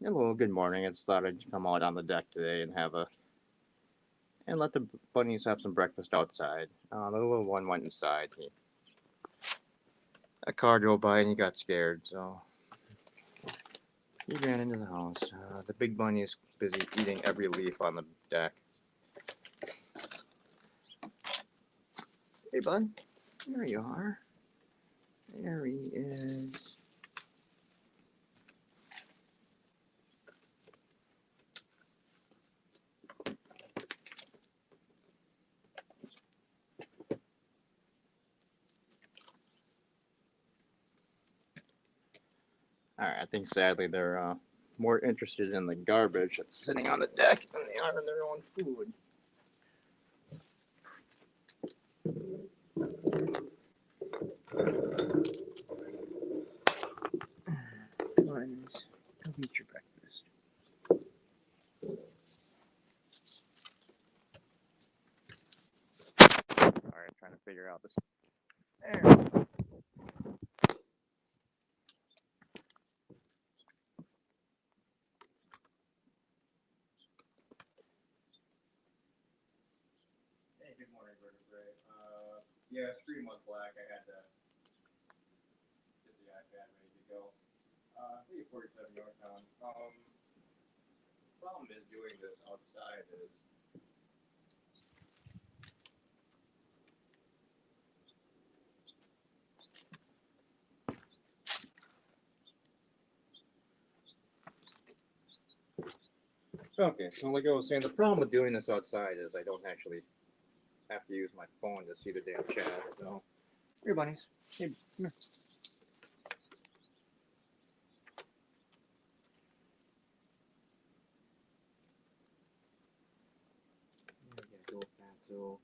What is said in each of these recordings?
Hello, good morning. I just thought I'd come out on the deck today and let the bunnies have some breakfast outside. The little one went inside. A car drove by and he got scared, so he ran into the house. The big bunny is busy eating every leaf on the deck. Hey, bud. There you are. There he is. Alright, I think sadly they're more interested in the garbage that's sitting on the deck than they are in their own food. Buns, come eat your breakfast. Alright, trying to figure out this. There. Hey, good morning, vertebrae. Yeah, stream was black. I had to get the iPad ready to go. 347 Yorktown. Problem is doing this outside is okay. So like I was saying, the problem with doing this outside is I don't actually have to use my phone to see the damn chat. So here, bunnies. Hey, come here. So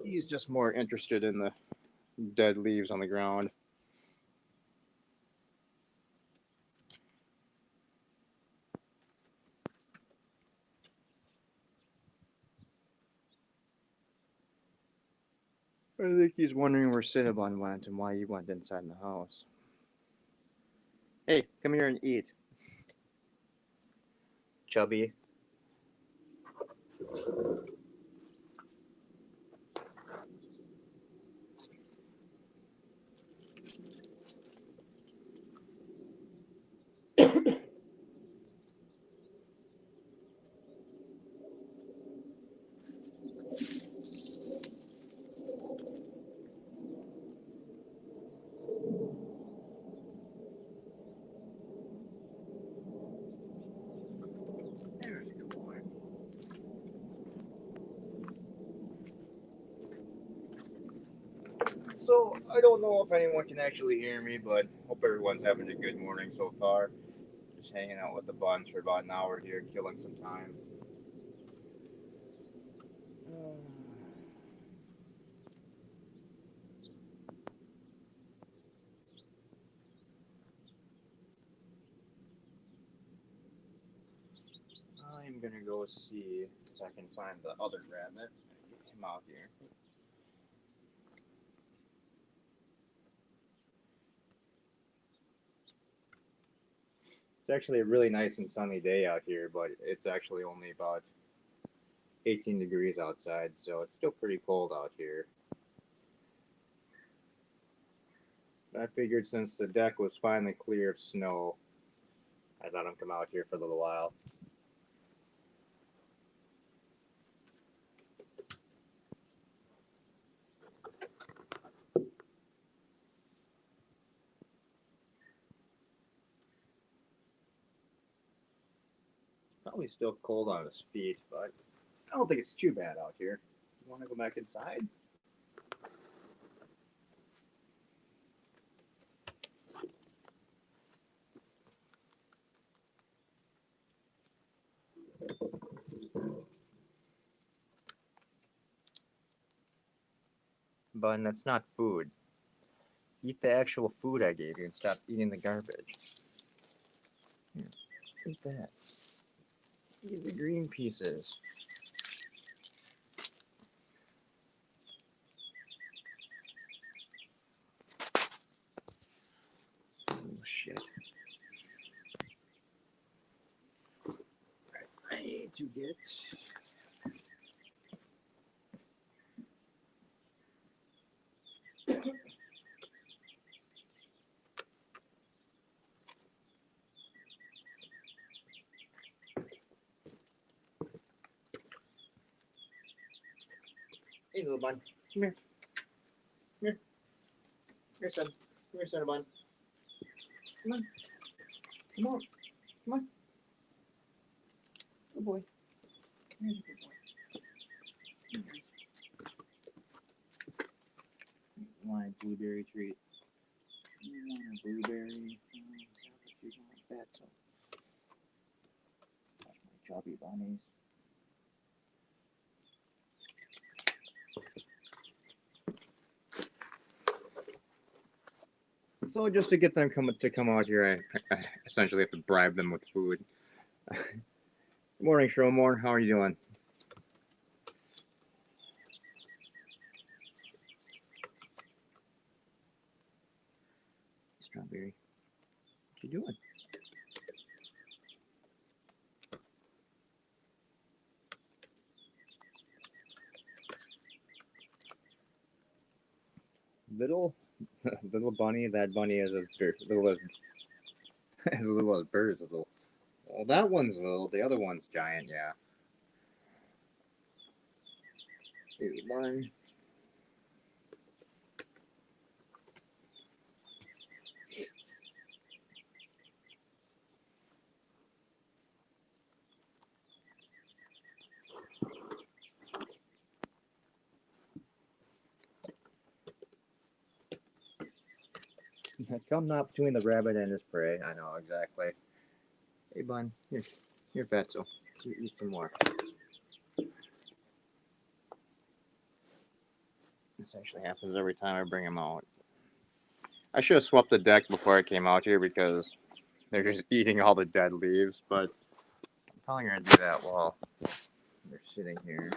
he's just more interested in the dead leaves on the ground. I think he's wondering where Cinnabon went and why he went inside the house. Hey, come here and eat. Chubby. There's a good boy. So, I don't know if anyone can actually hear me, but hope everyone's having a good morning so far. Just hanging out with the Buns for about an hour here, killing some time. I'm gonna go see if I can find the other rabbit and get him out here. It's actually a really nice and sunny day out here, but it's actually only about 18 degrees outside, so it's still pretty cold out here. I figured since the deck was finally clear of snow, I thought I'd come out here for a little while. Probably still cold on his feet, but I don't think it's too bad out here. You want to go back inside? Bun, that's not food. Eat the actual food I gave you and stop eating the garbage. Here. Eat that. Eat the green pieces. Oh, shit. I need to get... Hey, little bun. Come here. Come here. Come here, son. Come here, son, bun. Come on. Come on. Come on. Good boy. Here's a good boy. You want a blueberry treat? You want a blueberry? You want that, so. That's my chubby bunnies. So just to get them to come out here, I essentially have to bribe them with food. Morning, Shrowmore. How are you doing? Strawberry. What you doing? Little bunny. That bunny is as little as as little as birds. Little. Well, that one's little. The other one's giant. Yeah. One. Come not between the rabbit and his prey. I know exactly. Hey, bun. Here, Fatso. You eat some more. This actually happens every time I bring him out. I should have swept the deck before I came out here because they're just eating all the dead leaves, but I'm probably gonna do that while they're sitting here.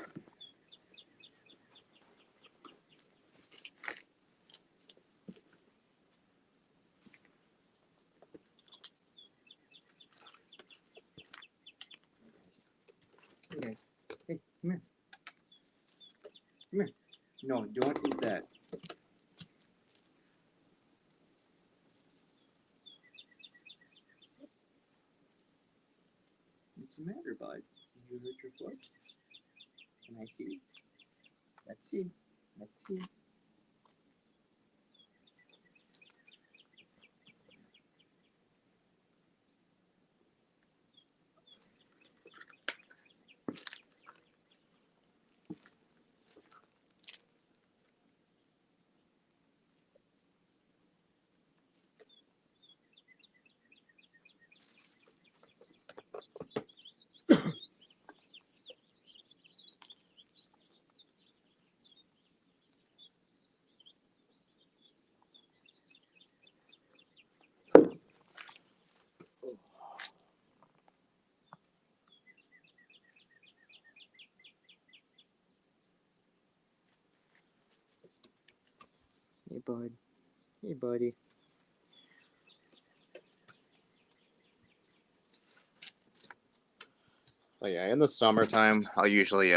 Okay. Hey, come here. Come here. No, don't eat that. What's the matter, bud? Did you hurt your foot? Can I see? Let's see. Let's see. Hey, bud. Hey, buddy. Oh yeah, in the summertime, we usually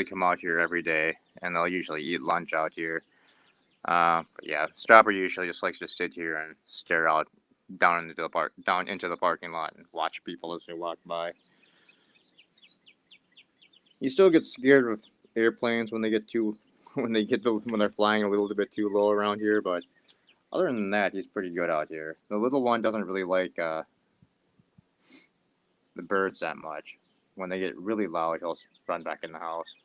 come out here every day, and they'll usually eat lunch out here. But yeah, Strawberry usually just likes to sit here and stare out down into the parking lot, and watch people as they walk by. He still gets scared with airplanes when they get too, when they're flying a little bit too low around here. But other than that, he's pretty good out here. The little one doesn't really like the birds that much. When they get really loud, he'll run back in the house.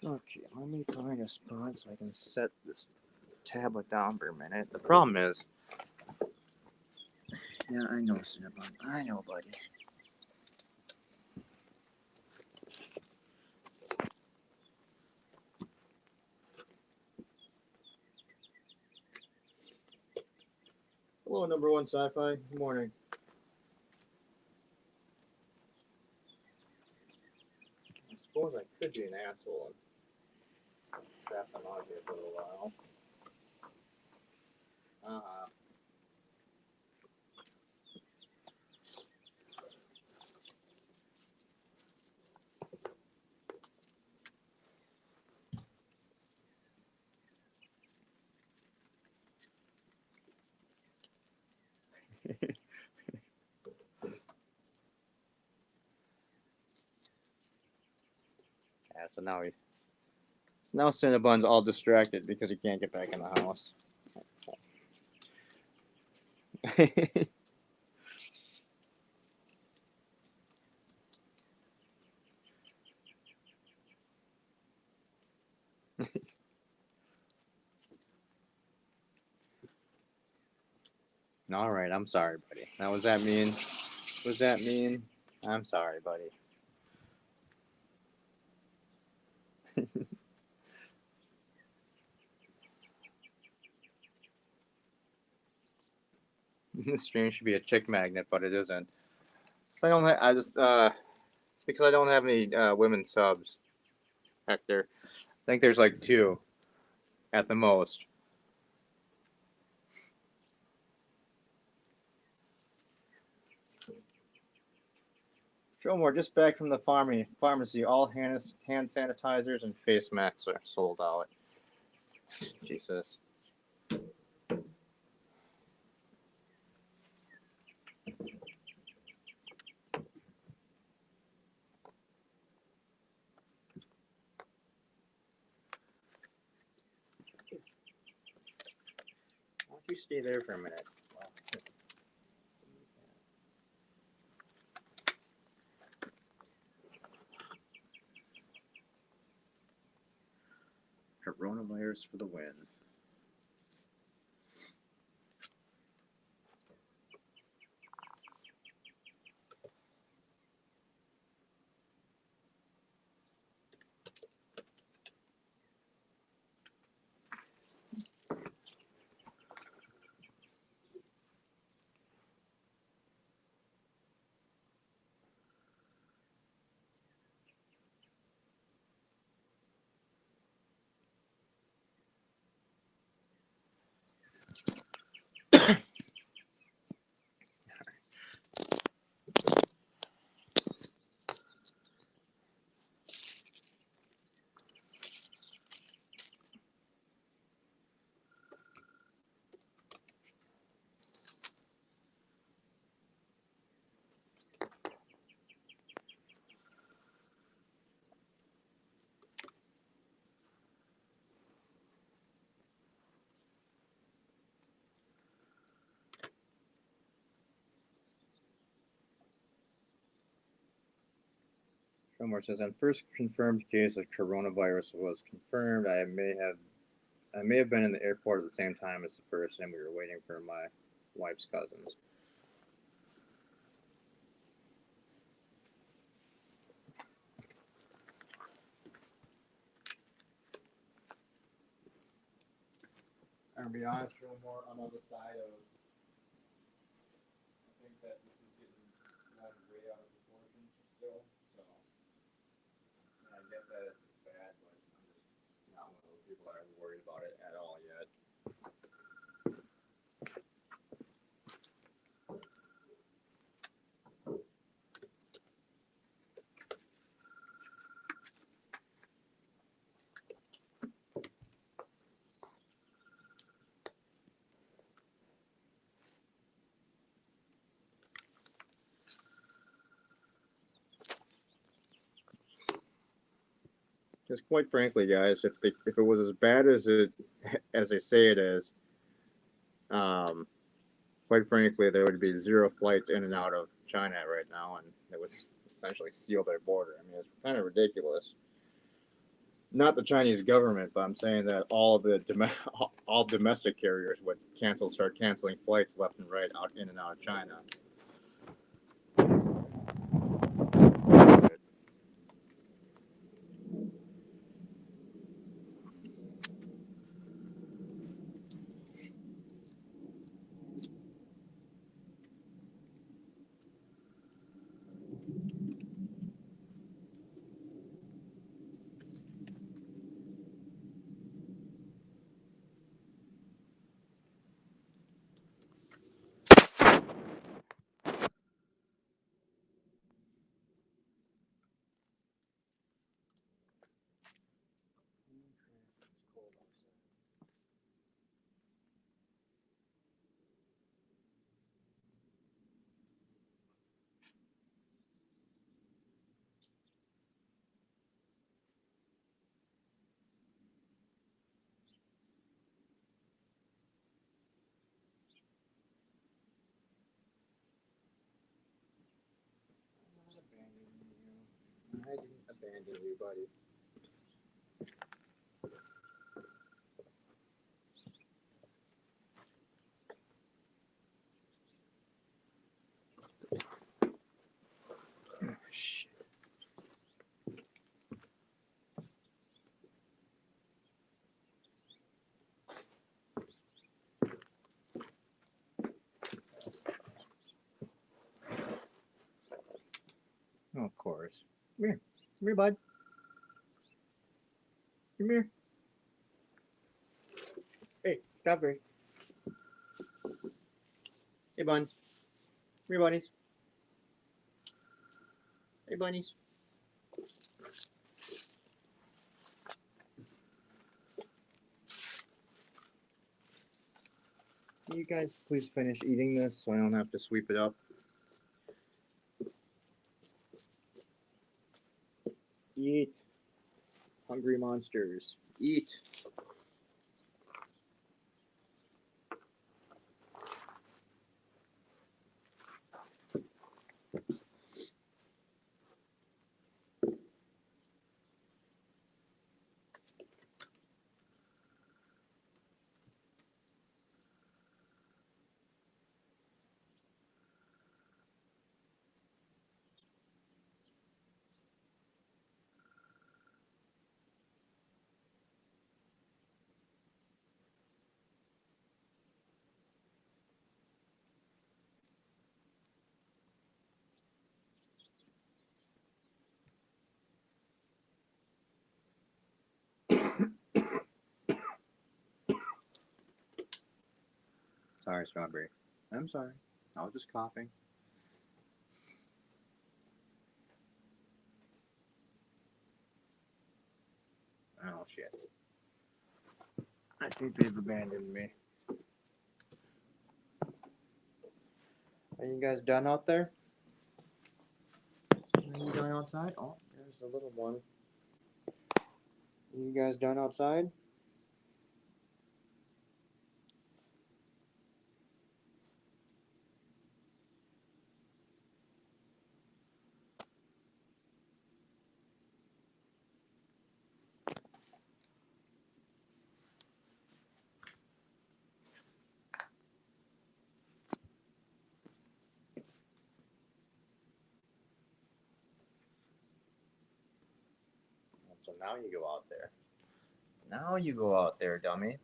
Okay, let me find a spot so I can set this tablet down for a minute. The problem is, Yeah, I know, Cinnabon. I know, buddy. Hello, number one sci-fi. Good morning. I suppose I could be an asshole and trap them out here for a little while. Uh-huh. Yeah, so now Cinnabon's all distracted because he can't get back in the house. All right, I'm sorry, buddy. Now, was that mean? Was that mean? I'm sorry, buddy. This stream should be a chick magnet, but it isn't. So I don't. I just because I don't have any women subs. Hector, I think there's like two at the most. Dromore, just back from the pharmacy. All hand sanitizers and face masks are sold out. Jesus. Why don't you stay there for a minute? Coronavirus for the win. Dromore says, "On first confirmed case of coronavirus was confirmed, I may have been in the airport at the same time as the person. We were waiting for my wife's cousins." And to be honest, Dromore, I'm on the side of. I think that this is getting blown way out of proportion still. So, I get that it's bad, but I'm just not one of those people that are worried about it at all yet. Because quite frankly, guys, if it was as bad as they say it is, um, quite frankly, there would be zero flights in and out of China right now, and it would essentially seal their border. I mean, it's kind of ridiculous. not the Chinese government, but I'm saying that all of the all domestic carriers would start canceling flights left and right out in and out of China. I didn't abandon you, buddy. Shit. Oh, of course. Come here. Come here, bud. Come here. Hey, strawberry. Hey, Buns. Come here, bunnies. Hey, bunnies. Can you guys please finish eating this so I don't have to sweep it up? Eat. Hungry monsters. Eat. Sorry, Strawberry. I'm sorry. I was just coughing. Oh, shit. I think they've abandoned me. Are you guys done out there? Are you done outside? Oh, there's the little one. Are you guys done outside? So now you go out there. Now you go out there, dummy.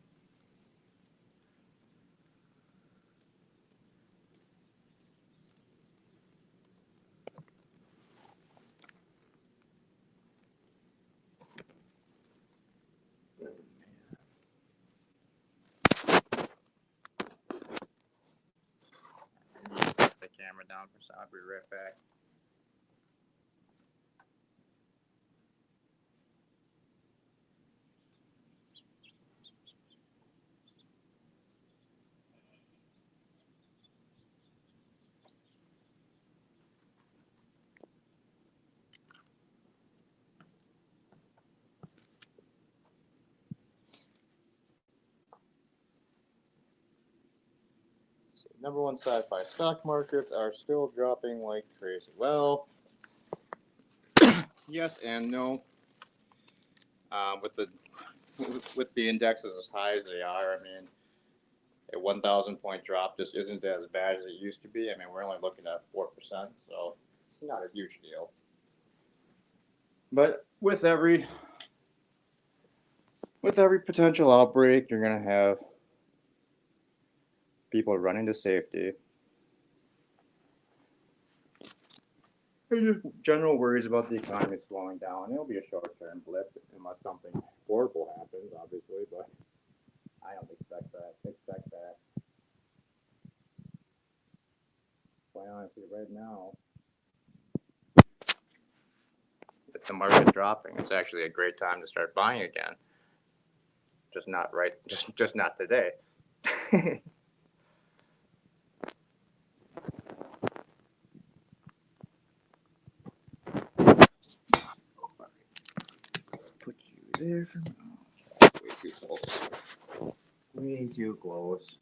Set the camera down for so I'll be right back. Number one sci-fi stock markets are still dropping like crazy. Well, yes and no. With the indexes as high as they are, I mean, a 1,000 point drop just isn't as bad as it used to be. I mean, we're only looking at 4%, so it's not a huge deal. But with every potential outbreak, you're gonna have people running to safety. There's just general worries about the economy slowing down. It'll be a short-term blip unless something horrible happens, obviously, but I don't expect that. Quite honestly, right now, with the market dropping, it's actually a great time to start buying again. Just not right. Just not today. Let's put you there for now. Way too close. Way too close.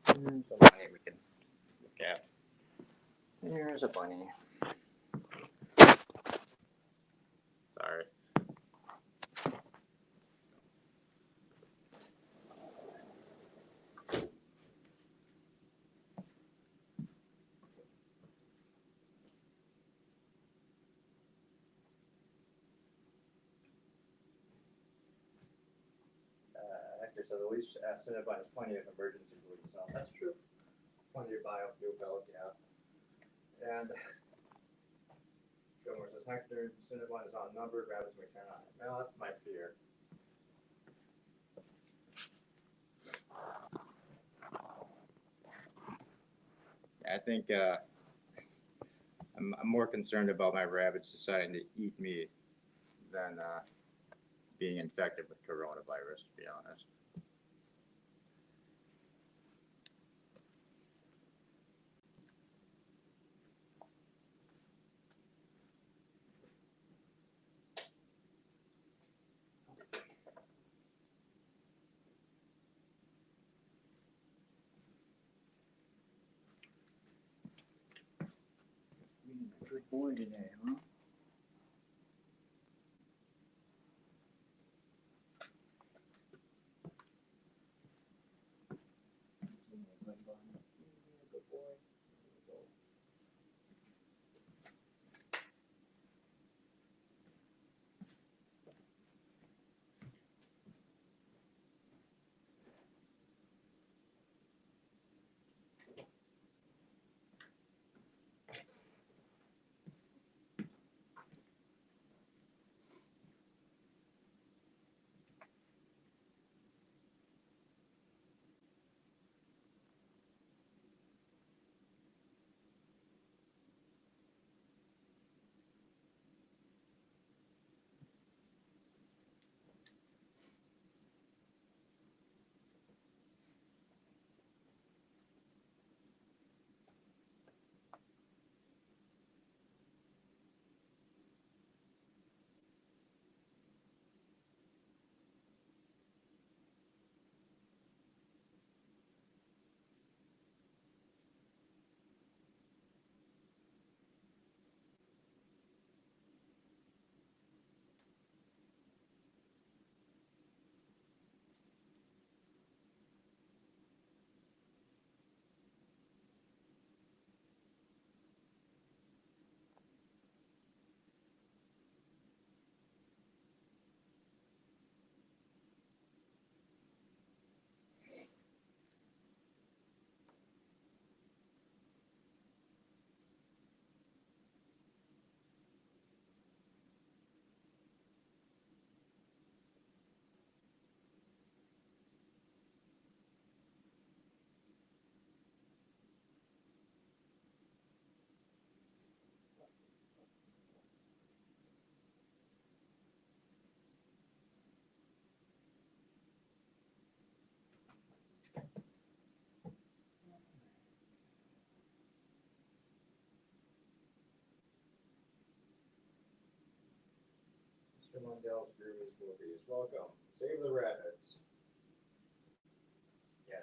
Here's a bunny we can look at. Here's a bunny. Sorry. Hector says at least Cinnabon has plenty of emergency food to sell. That's true. Plenty of biofuel pellets, yeah. And Gilmore says Hector, Cinnabon is outnumbered, rabbits may turn on it. Well, that's my fear. I think I'm more concerned about my rabbits deciding to eat me than being infected with coronavirus, to be honest. Being a good boy today, huh? Good boy. Mr. Mundell's Groovies Movies. Welcome. Save the rabbits. Yes.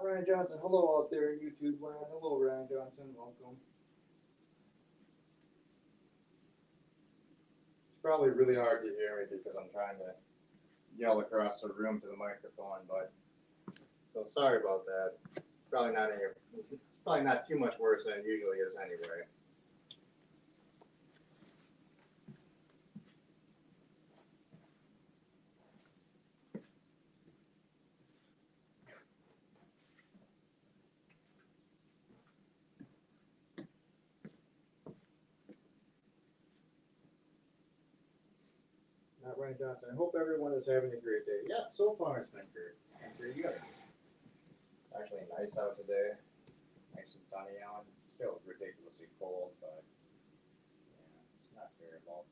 Ryan Johnson. Hello out there in YouTube land. Hello, Ryan Johnson. Welcome. It's probably really hard to hear me because I'm trying to yell across the room to the microphone, but so sorry about that. Probably not too much worse than it usually is anyway. Not Ryan Johnson. I hope everyone is having a great day. Yeah, so far it's been great. Pretty good. Actually nice out today. Nice and sunny out. Still ridiculously cold, but yeah, it's not terrible.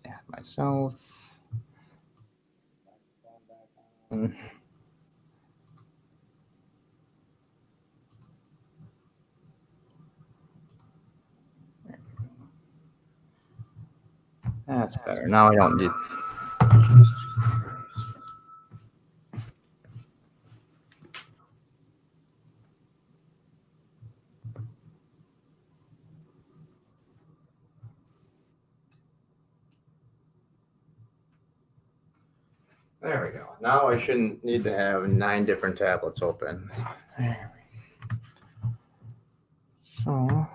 Add myself. That's better. Now I don't need. There we go. Now I shouldn't need to have 9 different tablets open. There we go. So.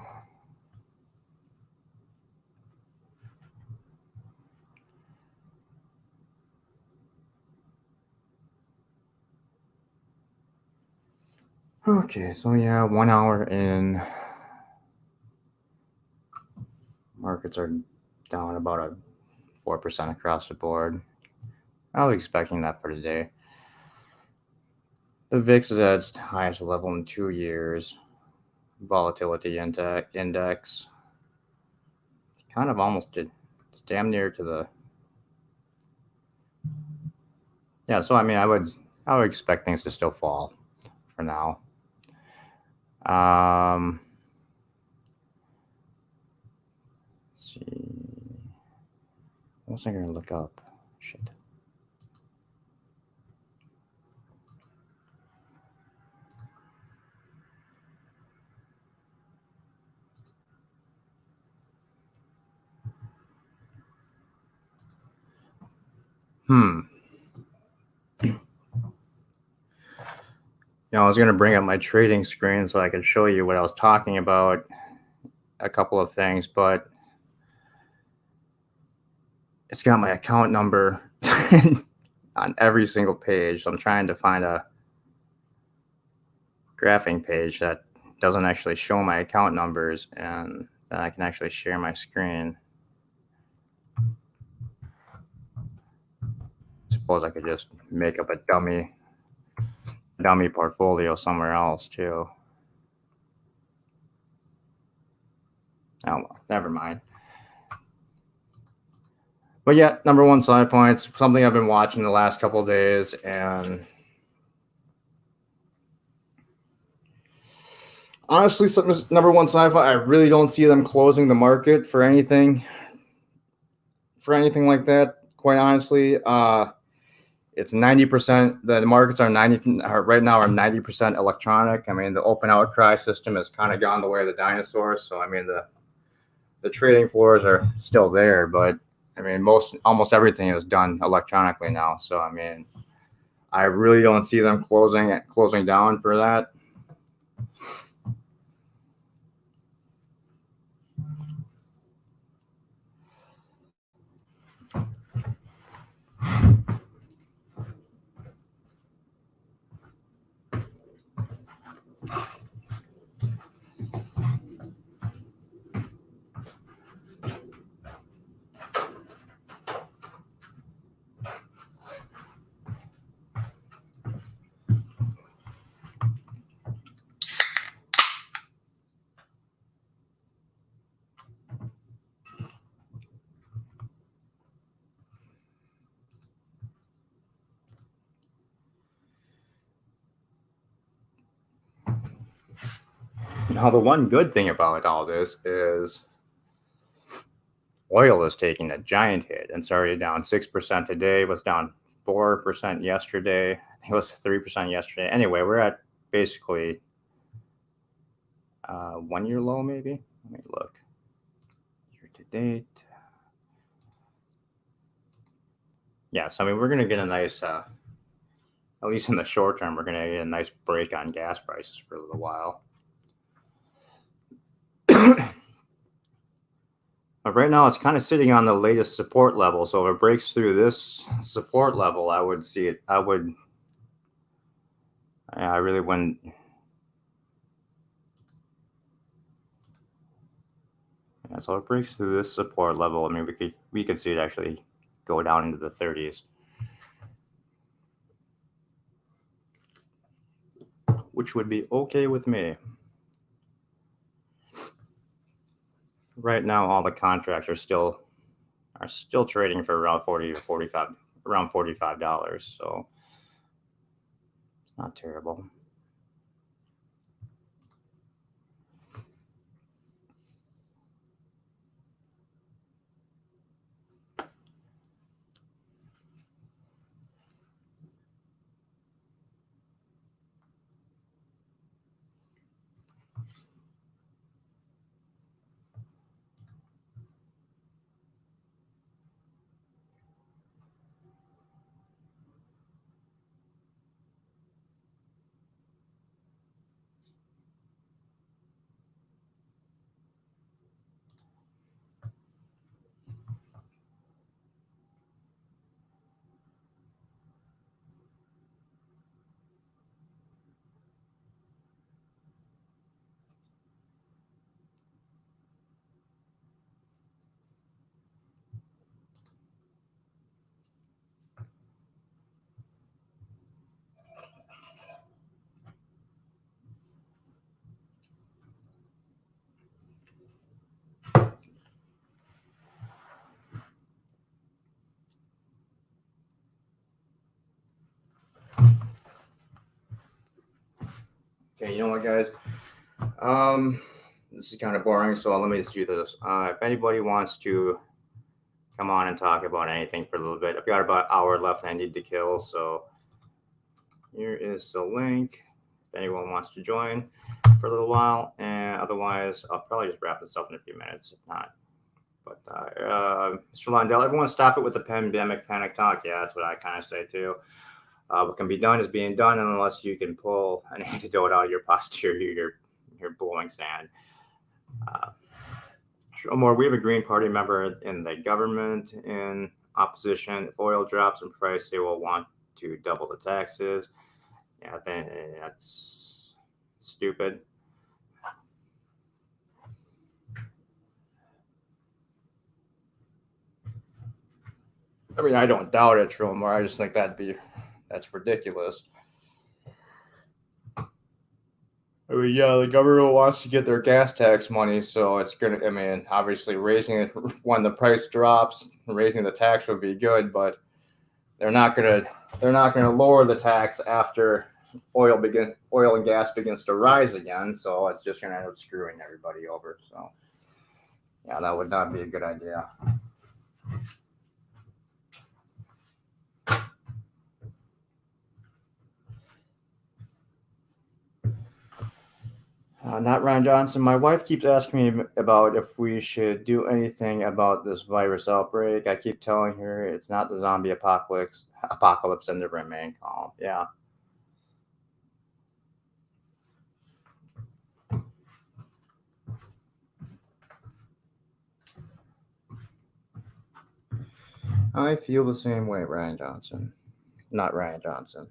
Okay, so yeah, 1 hour in. Markets are down about a 4% across the board. I was expecting that for today. The VIX is at its highest level in 2 years. Volatility index kind of almost did. It's damn near to the. Yeah, so I mean, I would expect things to still fall for now. Let's see. What was I going to look up? Shit. I was going to bring up my trading screen so I could show you what I was talking about, a couple of things, but it's got my account number on every single page. So I'm trying to find a graphing page that doesn't actually show my account numbers, and then I can actually share my screen. Suppose I could just make up a dummy portfolio somewhere else too. Oh well, never mind. But yeah, number one side points, something I've been watching the last couple of days, and honestly, number one sci-fi, I really don't see them closing the market for anything like that. Quite honestly, it's 90%. The markets are right now are 90% electronic. I mean, the open outcry system has kind of gone the way of the dinosaurs. So I mean, the trading floors are still there, but I mean, almost everything is done electronically now. So I mean, I really don't see them closing down for that. Now, the one good thing about all this is oil is taking a giant hit and it's already down 6% today, was down 4% yesterday. I think it was 3% yesterday. Anyway, we're at basically 1 year low, maybe. Let me look. Year to date. Yeah, so I mean, we're going to get a nice, at least in the short term, we're going to get a nice break on gas prices for a little while. But right now, it's kind of sitting on the latest support level. So if it breaks through this support level, I would see it. I really wouldn't. Yeah, so it breaks through this support level. I mean, we could see it actually go down into the 30s, which would be okay with me. Right now, all the contracts are still trading for around 40 or 45, around $45. So it's not terrible. Okay, you know what, guys? This is kind of boring, so let me just do this. If anybody wants to come on and talk about anything for a little bit, I've got about an hour left and I need to kill, so here is the link. If anyone wants to join for a little while, and otherwise, I'll probably just wrap this up in a few minutes, if not. But Mr. Lundell, everyone stop it with the pandemic panic talk. Yeah, that's what I kind of say too. What can be done is being done, and unless you can pull an antidote out of your posterior, you're blowing sand. More, we have a Green Party member in the government in opposition. If oil drops in price, they will want to double the taxes. Yeah, I think that's stupid. I mean, I don't doubt it, Trillmore. I just think that's ridiculous. I mean, yeah, the government wants to get their gas tax money, so it's gonna. I mean, obviously, raising it when the price drops, raising the tax would be good, but they're not gonna lower the tax after oil and gas begins to rise again. So it's just gonna end up screwing everybody over. So yeah, that would not be a good idea. Not Ryan Johnson. My wife keeps asking me about if we should do anything about this virus outbreak. I keep telling her it's not the zombie apocalypse and to remain calm. Yeah. I feel the same way, Ryan Johnson. Not Ryan Johnson.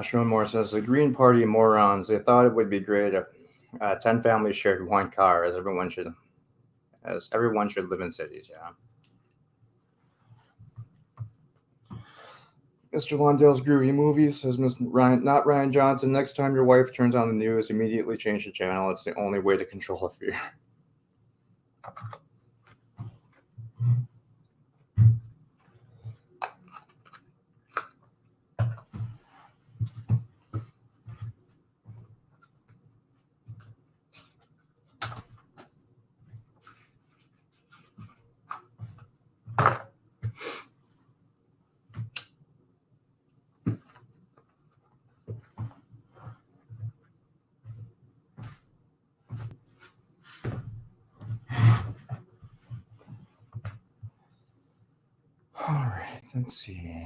Sean Moore says the Green Party morons. They thought it would be great if 10 families shared one car, as everyone should live in cities. Yeah. Mr. Lundell's groovy movie says Mr. Ryan, not Ryan Johnson. Next time your wife turns on the news, immediately change the channel. It's the only way to control a fear. All right, let's see.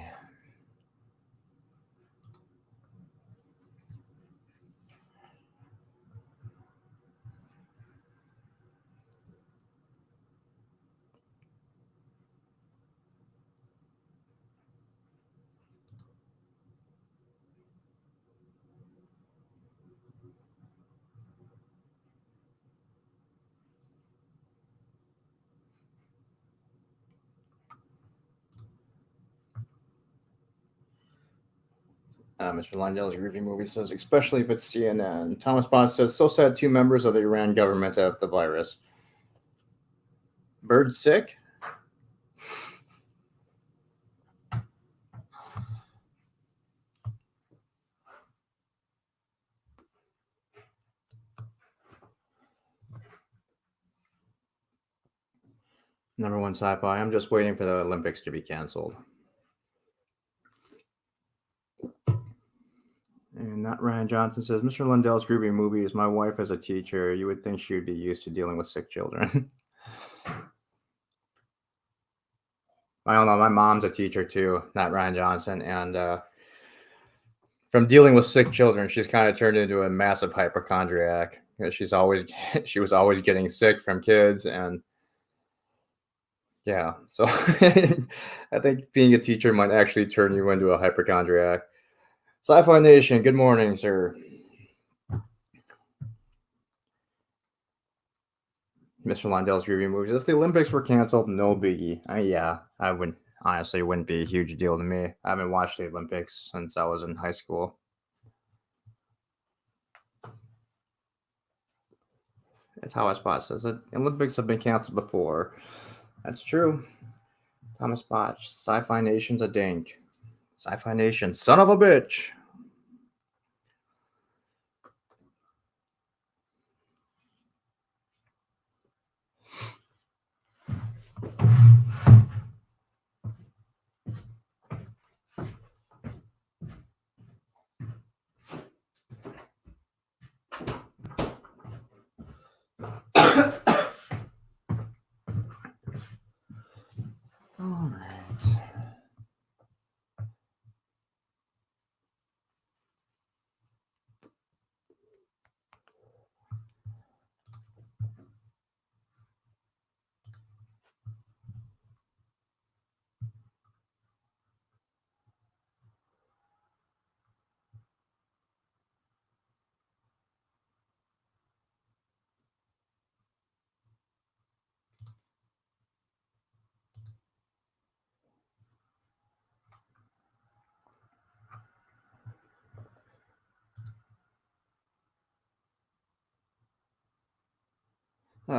Mr. Lundell's groovy movie says, especially if it's CNN. Thomas Bond says, so sad 2 members of the Iran government have the virus. Bird sick? Number 1 sci-fi. I'm just waiting for the Olympics to be canceled. And not Ryan Johnson says, Mr. Lundell's groovy movie is my wife as a teacher. You would think she would be used to dealing with sick children. I don't know. My mom's a teacher too, not Ryan Johnson. And from dealing with sick children, she's kind of turned into a massive hypochondriac. She was always getting sick from kids. And yeah, so I think being a teacher might actually turn you into a hypochondriac. Sci-Fi Nation, good morning, sir. Mr. Lundell's review movies. If the Olympics were canceled, no biggie. I would honestly wouldn't be a huge deal to me. I haven't watched the Olympics since I was in high school. That's how Spot says it. Olympics have been canceled before. That's true. Thomas Botch. Sci-Fi Nation's a dink. Sci-Fi Nation, son of a bitch. All right.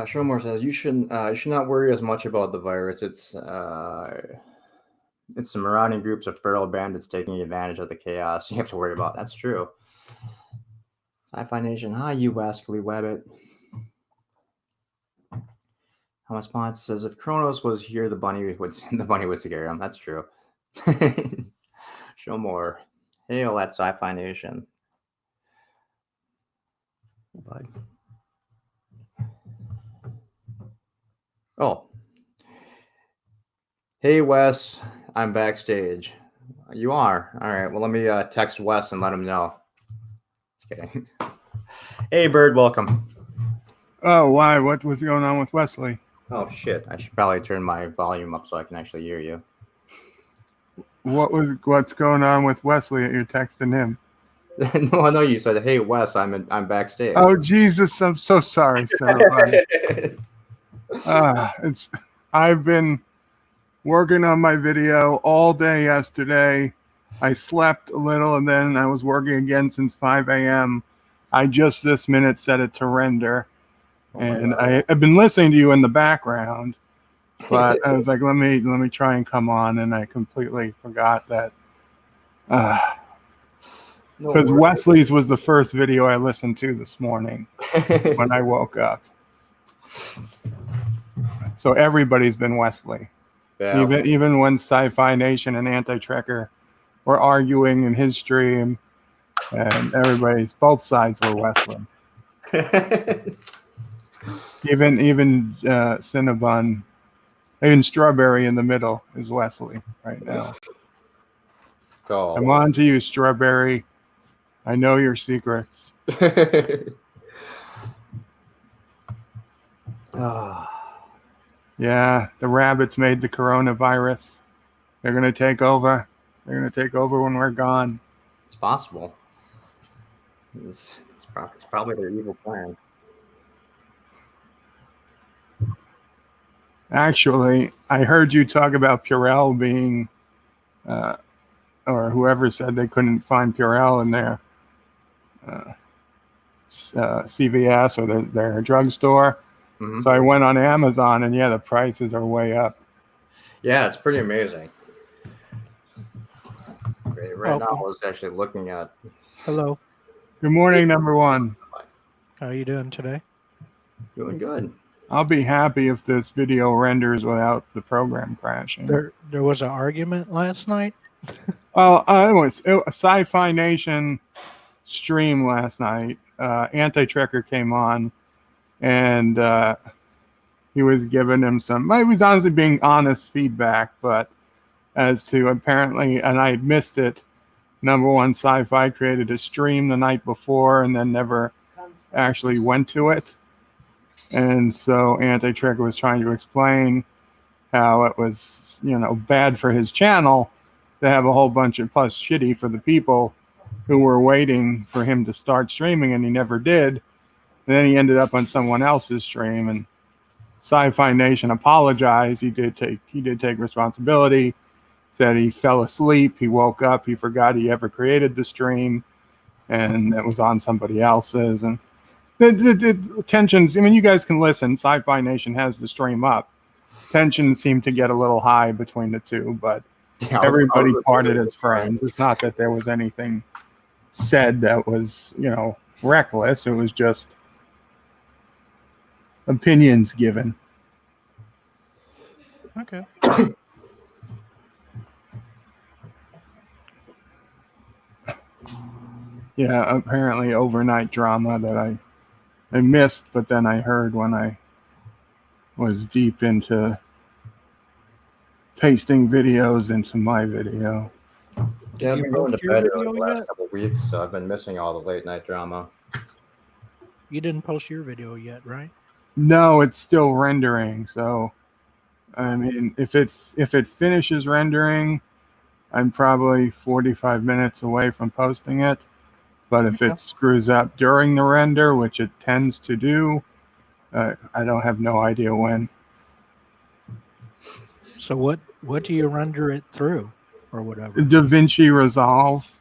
Showmore says you should not worry as much about the virus. It's the marauding groups of feral bandits taking advantage of the chaos you have to worry about. That's true. Sci-Fi Nation, hi, you wascally wabbit. Thomas Potts says if Kronos was here, the bunny would scare him. That's true. Show more. Hail at Sci-Fi Nation. Bye. Oh. Hey, Wes. I'm backstage. You are? All right. Well, let me text Wes and let him know. Just kidding. Hey, Bird. Welcome. Oh, why? What was going on with Wesley? Oh, shit. I should probably turn my volume up so I can actually hear you. What's going on with Wesley that you're texting him? No, I know you said, "Hey, Wes, I'm backstage." Oh Jesus, I'm so sorry, Cinnabon. I've been working on my video all day yesterday. I slept a little and then I was working again since 5 a.m. I just this minute set it to render. Oh my And God. I've been listening to you in the background, but I was like, let me try and come on, and I completely forgot that. No Because worries. Wesley's was the first video I listened to this morning when I woke up. So everybody's been Wesley. Yeah. Even when Sci-Fi Nation and Anti-Trekker were arguing in his stream, and both sides were Wesley. Even Cinnabon, even Strawberry in the middle is Wesley right now. Go. I'm on to you, Strawberry. I know your secrets. Yeah, the rabbits made the coronavirus. They're going to take over. They're going to take over when we're gone. It's possible. It's probably their evil plan. Actually, I heard you talk about Purell being, or whoever said they couldn't find Purell in their CVS or their drugstore. Mm-hmm. So I went on Amazon, and yeah, the prices are way up. Yeah, it's pretty amazing. Right now, I was actually looking at. Hello. Good morning, number one. How are you doing today? Doing good. I'll be happy if this video renders without the program crashing. There was an argument last night. Well, it was a Sci-Fi Nation stream last night. Anti-Trekker came on, and he was giving him some. He was honestly being honest feedback, but as to apparently, and I had missed it. Number one, Sci-Fi created a stream the night before and then never actually went to it. And so Anti-Trekker was trying to explain how it was, bad for his channel to have a whole bunch of, plus shitty for the people who were waiting for him to start streaming, and he never did. And then he ended up on someone else's stream, and Sci-Fi Nation apologized. He did take responsibility. Said he fell asleep, he woke up, he forgot he ever created the stream, and it was on somebody else's. And the tensions, I mean, you guys can listen. Sci-Fi Nation has the stream up. Tensions seem to get a little high between the two, but everybody parted as friends. It's not that there was anything said that was, reckless. It was just opinions given. Okay. Yeah, apparently overnight drama that I missed, but then I heard when I was deep into pasting videos into my video. Yeah, I've You been going to post your bed early video the last yet? couple of weeks, so I've been missing all the late night drama. You didn't post your video yet, right? No, it's still rendering. So, I mean, if it finishes rendering, I'm probably 45 minutes away from posting it. But if it screws up during the render, which it tends to do, I don't have no idea when. So what do you render it through, or whatever? DaVinci Resolve.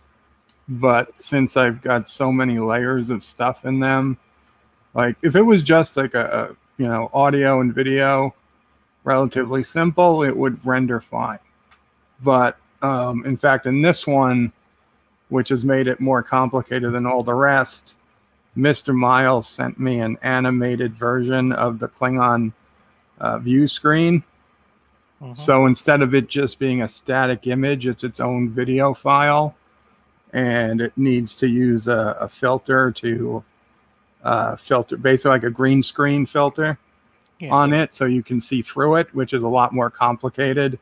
But since I've got so many layers of stuff in them, like if it was just like a audio and video, relatively simple, it would render fine. But in fact, in this one, which has made it more complicated than all the rest, Mr. Miles sent me an animated version of the Klingon view screen. Mm-hmm. So instead of it just being a static image, it's its own video file, and it needs to use a filter to filter, basically like a green screen filter on it, so you can see through it, which is a lot more complicated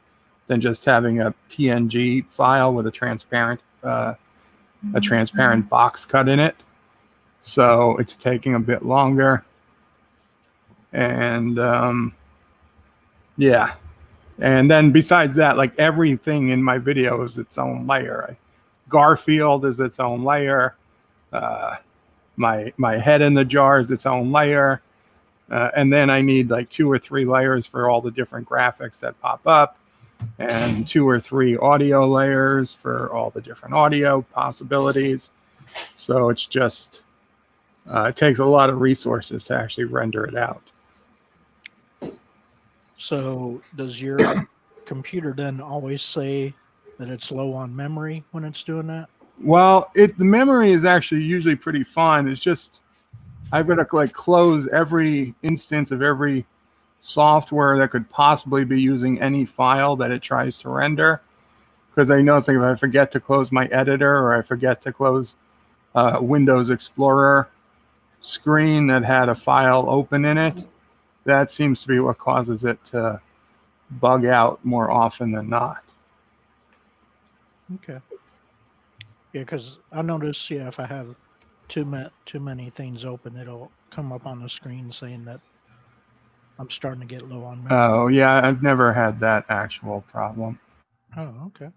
than just having a PNG file with a transparent box cut in it. So it's taking a bit longer. And yeah. And then besides that, like everything in my video is its own layer. Garfield is its own layer. My head in the jar is its own layer. And then I need like 2 or 3 layers for all the different graphics that pop up, and 2 or 3 audio layers for all the different audio possibilities. So it's just, it takes a lot of resources to actually render it out. So does your computer then always say that it's low on memory when it's doing that? Well, the memory is actually usually pretty fine. It's just I've got to like close every instance of every software that could possibly be using any file that it tries to render, because I know it's like if I forget to close my editor or I forget to close Windows Explorer screen that had a file open in it, that seems to be what causes it to bug out more often than not. Okay. Yeah, because I notice, yeah, if I have too many things open, it'll come up on the screen saying that I'm starting to get low on memory. Oh, yeah, I've never had that actual problem. Oh, okay.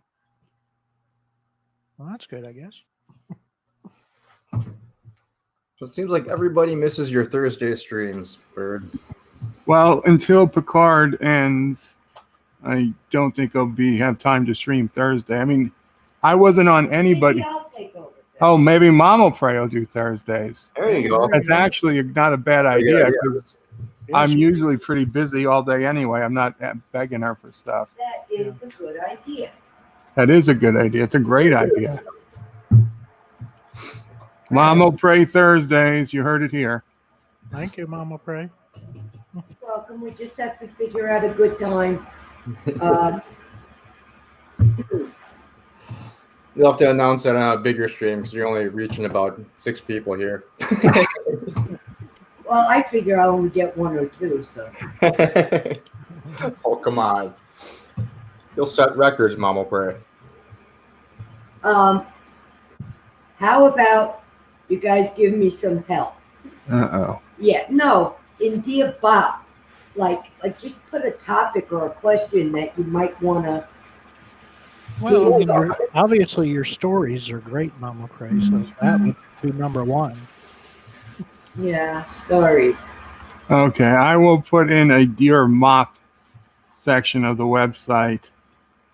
Well, that's good, I guess. So it seems like everybody misses your Thursday streams, Bird. Well, until Picard ends, I don't think I'll have time to stream Thursday. I mean, I wasn't on anybody. Maybe I'll take over. Oh, maybe Mom will pray will do Thursdays. There you go. That's actually not a bad idea because Yes, I'm usually pretty busy all day anyway. I'm not begging her for stuff. That is a good idea. That is a good idea. It's a great idea. Mom will pray Thursdays. You heard it here. Thank you, Mama Pray. Welcome. We just have to figure out a good time. You'll have to announce that on a bigger stream because you're only reaching about 6 people here. Well, I figure I'll only get 1 or 2. So Oh, come on. You'll set records, Mom will pray. how about you guys give me some help? Uh-oh. Yeah, no, in Dear Bob, like just put a topic or a question that you might want to. Well, I mean, obviously your stories are great, Mama Pray, so that would be number 1. Yeah, stories. Okay, I will put in a Dear Mop section of the website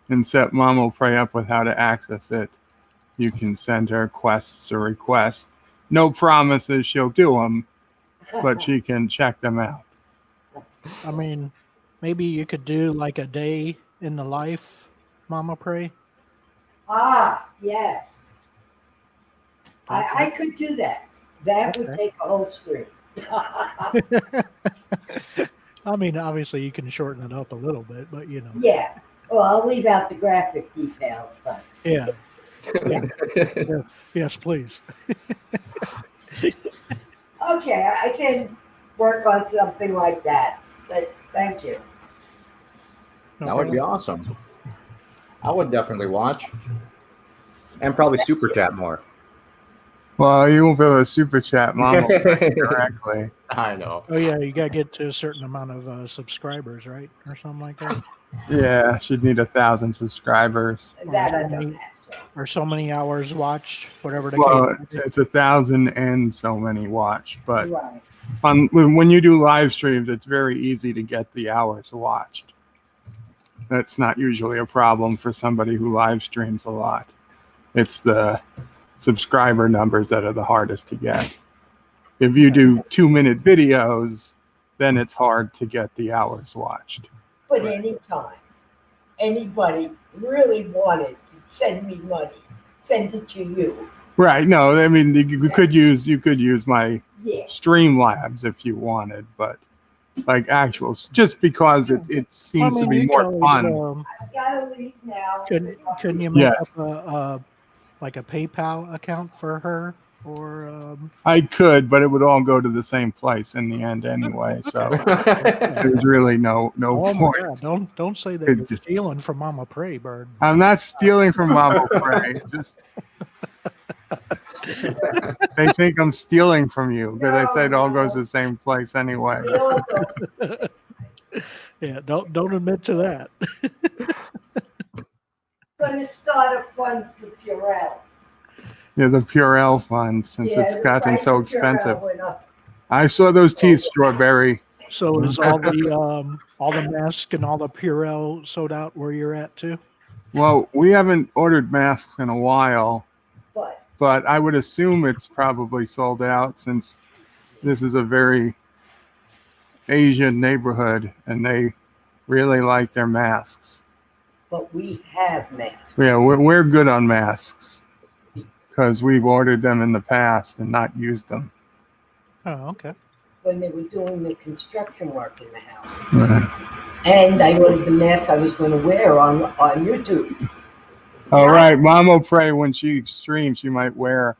and set Mom will pray up with how to access it. You can send her quests or requests. No promises she'll do them, but she can check them out. I mean, maybe you could do like a day in the life, Mama Pray. Yes. I could do that. That would take a whole screen. I mean, obviously you can shorten it up a little bit, but you know. Yeah. Well, I'll leave out the graphic details, but Yeah. Yeah. Yes, please. okay, I can work on something like that. But thank you. That would be awesome. I would definitely watch. And probably super chat more. Well, you won't be able to super chat Mom will pray directly. I know. Oh yeah, you gotta get to a certain amount of subscribers, right, or something like that, Yeah, she'd need 1,000 subscribers. That I don't have. So. or so many hours watched, whatever the Well, case. it's 1,000 and so many watch, but Right. when you do live streams, it's very easy to get the hours watched. That's not usually a problem for somebody who live streams a lot. It's the subscriber numbers that are the hardest to get. If you do 2-minute videos, then it's hard to get the hours watched. But anytime anybody really wanted to send me money, send it to you. Right. No, I mean you could use my Yeah. Streamlabs if you wanted, but like just because it seems to be you more can fun. always, I've got to leave now. can you make Yes. up like a PayPal account for her, or I could, but it would all go to the same place in the end anyway. So there's really no oh my point. God, don't say that It you're just- stealing from Mama Pray, Bird. I'm not stealing from Mama Pray. Just they think I'm stealing from you because I said it all goes to the same place anyway. It all goes- Yeah, don't admit to that. Gonna start a fund for Purell. Yeah, the Purell fund, since Yeah, it's the gotten price so of Purell expensive. went up. I saw those teeth, Strawberry. So is all the masks and all the Purell sold out where you're at too? Well, we haven't ordered masks in a while, But but I would assume it's probably sold out since this is a very Asian neighborhood and they really like their masks. we have masks. Yeah, we're good on masks because we've ordered them in the past and not used them. Oh, okay. When they were doing the construction work in the house. Right. And I ordered the mask I was going to wear on YouTube. All right, Mom will pray when she streams, she might wear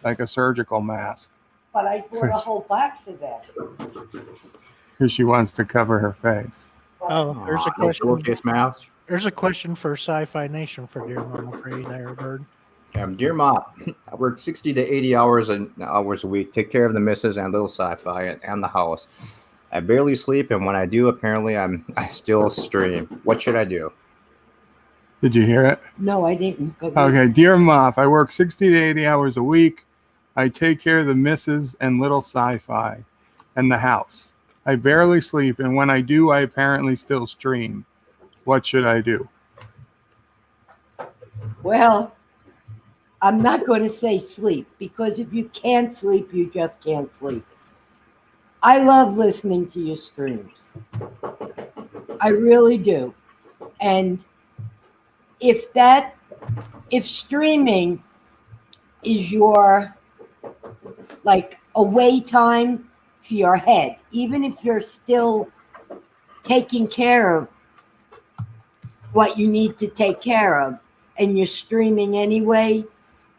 like a surgical mask But I bought a whole box of that. because she wants to cover her face. Oh, there's a No question. pillowcase mouse. There's a question for Sci-Fi Nation for Dear Mama Free there, Bird. Dear Mom, I work 60 to 80 hours a week, take care of the missus and little sci-fi and the house. I barely sleep, and when I do, apparently I still stream. What should I do? Did you hear it? No, I didn't. Go Okay, dear Mop, I work 60 to 80 hours a week. I take care of the missus and little sci-fi and the house. I barely sleep, and when I do, I apparently still stream. What should I do? Well, I'm not going to say sleep because if you can't sleep, you just can't sleep. I love listening to your streams. I really do. And if streaming is your like away time for your head, even if you're still taking care of what you need to take care of and you're streaming anyway,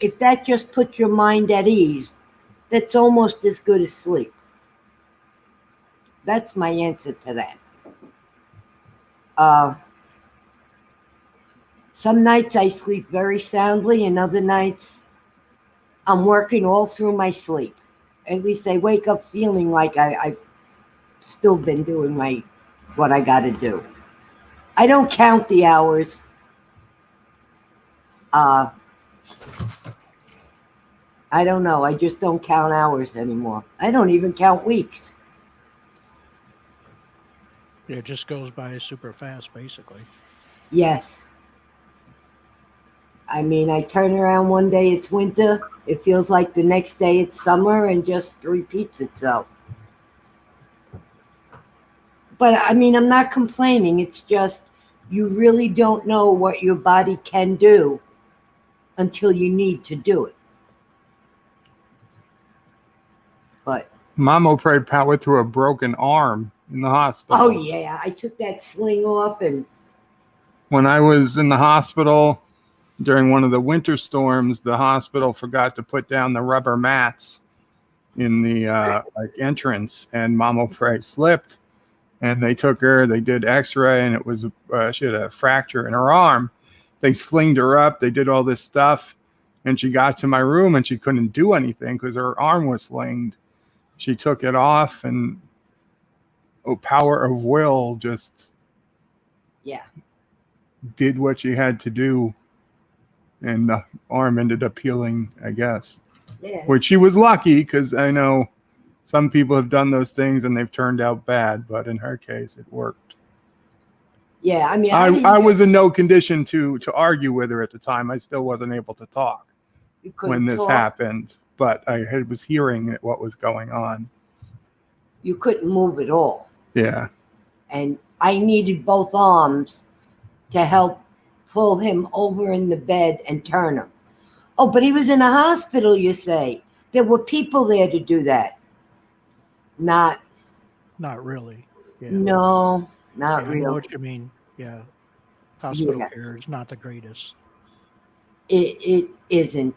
if that just puts your mind at ease, that's almost as good as sleep. That's my answer to that. Some nights I sleep very soundly, and other nights I'm working all through my sleep. At least I wake up feeling like I've still been doing what I got to do. I don't count the hours. I don't know. I just don't count hours anymore. I don't even count weeks. It just goes by super fast, basically. Yes. I mean, I turn around one day, it's winter. It feels like the next day it's summer and just repeats itself. But I mean, I'm not complaining. It's just you really don't know what your body can do until you need to do it. But Mom prayed power through a broken arm in the hospital. oh yeah, I took that sling off, and When I was in the hospital during one of the winter storms, the hospital forgot to put down the rubber mats in the entrance, and Mama Prey slipped, and they took her. They did X-ray, and it was she had a fracture in her arm. They slinged her up. They did all this stuff, and she got to my room, and she couldn't do anything because her arm was slinged. She took it off, and power of will just yeah. did what she had to do, and the arm ended up healing, I guess. Yeah. Which she was lucky, because I know some people have done those things and they've turned out bad, but in her case, it worked. Yeah, I mean, I was in no condition to argue with her at the time. I still wasn't able to talk when this happened, but I was hearing what was going on. You couldn't move at all. Yeah. And I needed both arms to help pull him over in the bed and turn him. Oh, but he was in a hospital, you say. There were people there to do that. Not really. Yeah. No, not I know really. what you mean. Yeah. Hospital care is not the greatest. It isn't.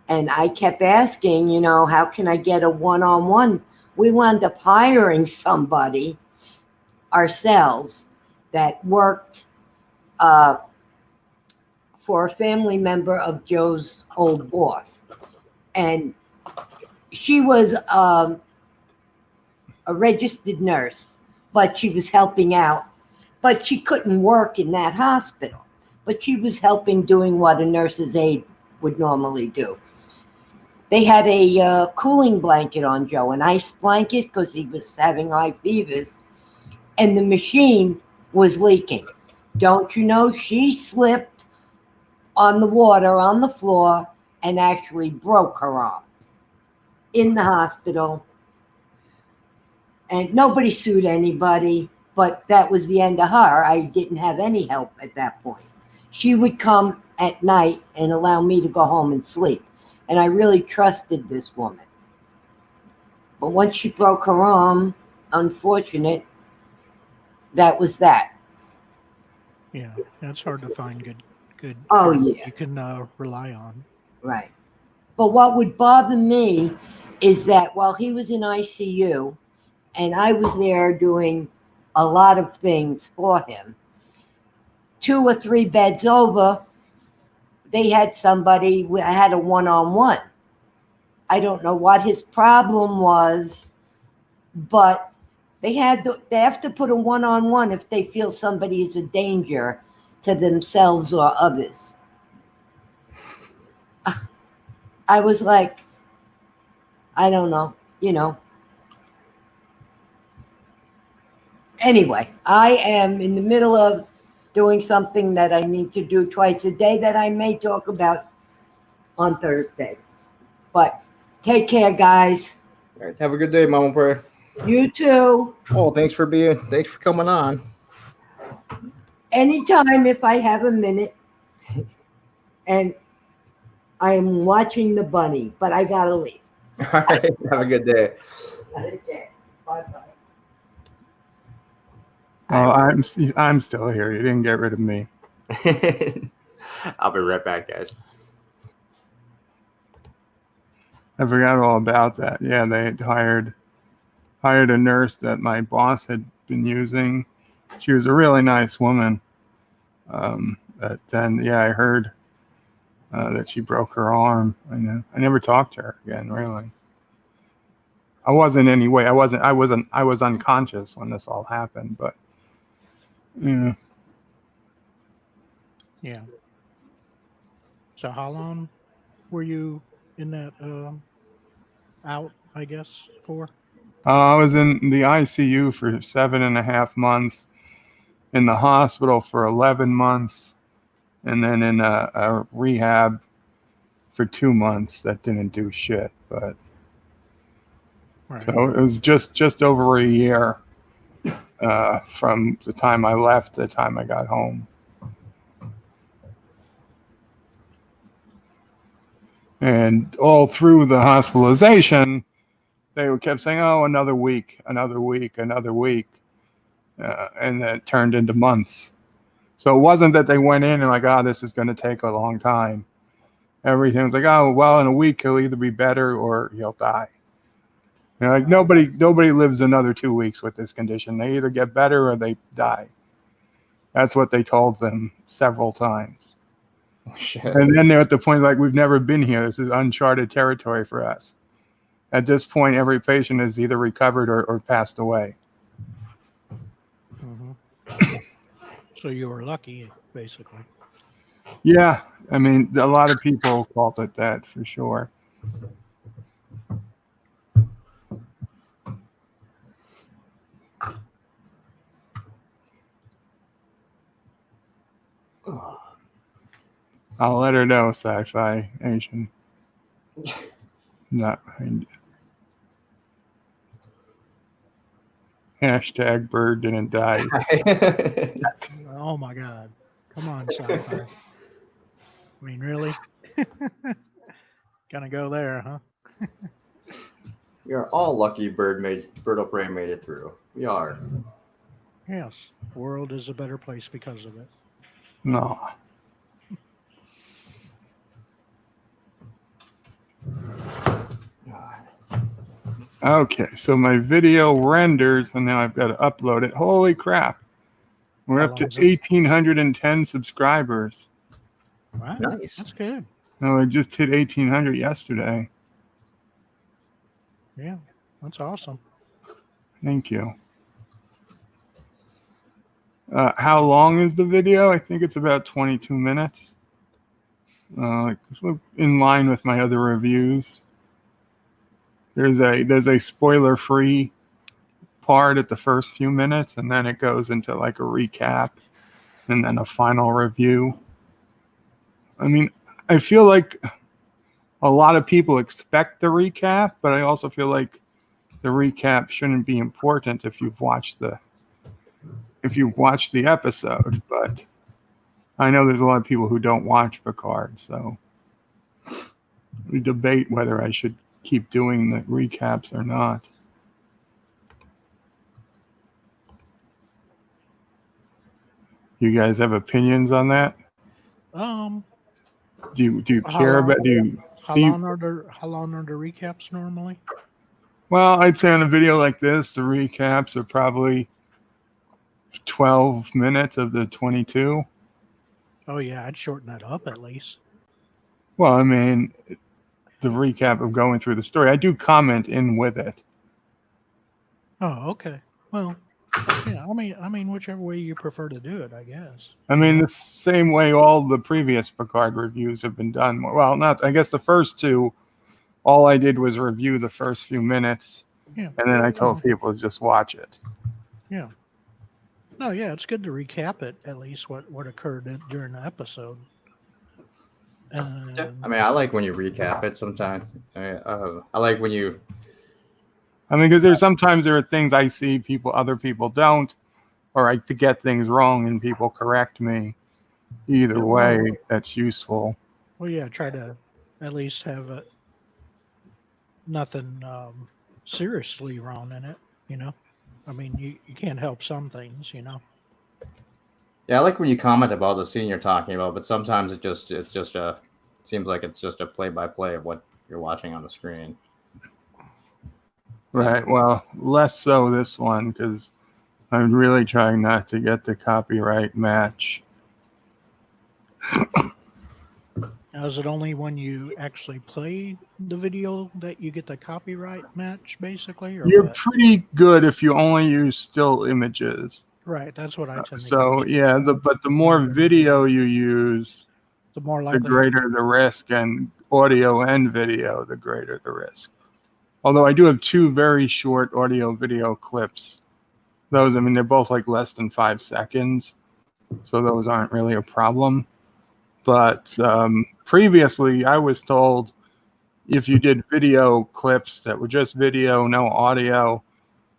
And I kept asking, how can I get a one-on-one? We wound up hiring somebody ourselves that worked for a family member of Joe's old boss. And she was a registered nurse, but she was helping out. But she couldn't work in that hospital. But she was helping doing what a nurse's aide would normally do. they had a cooling blanket on Joe, an ice blanket, because he was having high fevers, and the machine was leaking. Don't you know? She slipped on the water on the floor and actually broke her arm in the hospital. And nobody sued anybody, but that was the end of her. I didn't have any help at that point. She would come at night and allow me to go home and sleep. And I really trusted this woman. But once she broke her arm, unfortunate, that was that. Yeah, it's hard to find good Oh, people yeah. you can rely on. Right. But what would bother me is that while he was in ICU and I was there doing a lot of things for him, 2 or 3 beds over, they had somebody who had a one-on-one. I don't know what his problem was, but they have to put a one-on-one if they feel somebody is a danger to themselves or others. I was like, I don't know, Anyway, I am in the middle of doing something that I need to do twice a day that I may talk about on Thursday. But take care, guys. All right, have a good day, Mama Prayer. You too. Oh, thanks for coming on. Anytime if I have a minute. And I am watching the bunny, but I gotta leave. All right, have a good day. Okay. Bye-bye. Oh, I'm still here. You didn't get rid of me. I'll be right back, guys. I forgot all about that. Yeah, they had hired a nurse that my boss had been using. She was a really nice woman. But then, yeah, I heard that she broke her arm. I never talked to her again, really. I wasn't anyway. I was unconscious when this all happened, but yeah. Yeah. So how long were you in that out, I guess, for? I was in the ICU for 7.5 months, in the hospital for 11 months, and then in a rehab for 2 months. That didn't do shit, but Right. so it was just over a year from the time I left to the time I got home. And all through the hospitalization, they kept saying, "Oh, another week, another week, another week," and then it turned into months. So it wasn't that they went in and like, "Oh, this is going to take a long time." Everything was like, "Oh, well, in a week he'll either be better or he'll die." Like nobody lives another 2 weeks with this condition. They either get better or they die. That's what they told them several times. Oh, shit. And then they're at the point like, we've never been here. This is uncharted territory for us. At this point, every patient has either recovered or passed away. Mm-hmm. So you were lucky, basically. Yeah, I mean, a lot of people called it that for sure. I'll let her know, Sci-Fi Asian. Not behind you. Hashtag bird didn't die. Oh my God! Come on, sci-fi. I mean, really? Gonna go there, huh? We are all lucky Bird of Prey made it through. We are. Yes, the world is a better place because of it. No. Okay, so my video renders, and now I've got to upload it. Holy crap. We're How up to long is it? 1,810 subscribers. Wow, Nice. that's good. No, I just hit 1,800 yesterday. Yeah, that's awesome. Thank you. How long is the video? I think it's about 22 minutes. In line with my other reviews. there's a spoiler free part at the first few minutes, and then it goes into like a recap and then a final review. I mean, I feel like a lot of people expect the recap, but I also feel like the recap shouldn't be important if you've watched the episode. But I know there's a lot of people who don't watch Picard, so we debate whether I should keep doing the recaps or not. You guys have opinions on that? Do you care about? Do you see? How long are the recaps normally? Well, I'd say on a video like this, the recaps are probably 12 minutes of the 22. Oh yeah, I'd shorten that up at least. Well, I mean, the recap of going through the story. I do comment in with it. Oh, okay. Well, yeah. I mean, whichever way you prefer to do it, I guess. I mean, the same way all the previous Picard reviews have been done. Well, not. I guess the first two, all I did was review the first few minutes, Yeah. and then I told people to just watch it. Yeah. No, yeah, it's good to recap it at least what occurred during the episode. Yeah, I mean, I like when you recap it sometimes. I like when you. I mean, because sometimes there are things I see other people don't, or I to get things wrong and people correct me. Either way, that's useful. Well, yeah, try to at least have nothing seriously wrong in it, you know? I mean, you can't help some things, you know? Yeah, I like when you comment about the scene you're talking about, but sometimes seems like it's just a play-by-play of what you're watching on the screen. Right. Well, less so this one because I'm really trying not to get the copyright match. Now, is it only when you actually play the video that you get the copyright match, basically? Or You're what? pretty good if you only use still images. Right, that's what I tend to So use. yeah, but the more video you use, The more the likely. greater the risk, and audio and video, the greater the risk. Although I do have two very short audio video clips. Those, I mean, they're both like less than 5 seconds, so those aren't really a problem. But previously, I was told if you did video clips that were just video, no audio,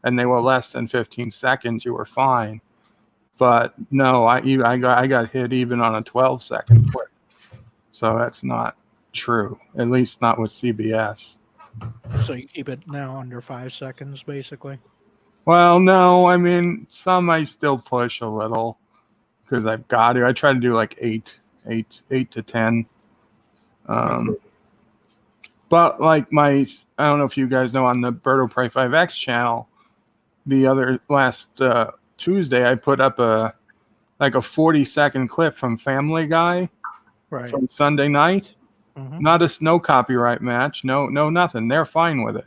and they were less than 15 seconds, you were fine. But no, I got hit even on a 12-second clip. So that's not true, at least not with CBS. So you keep it now under 5 seconds, basically? Well, no, I mean, some I still push a little because I've got to. I try to do like 8 to 10. But like I don't know if you guys know, on the Bird of Prey 5X channel, last Tuesday, I put up a 40-second clip from Family Guy from Sunday night. Mm-hmm. No copyright match, no nothing. They're fine with it.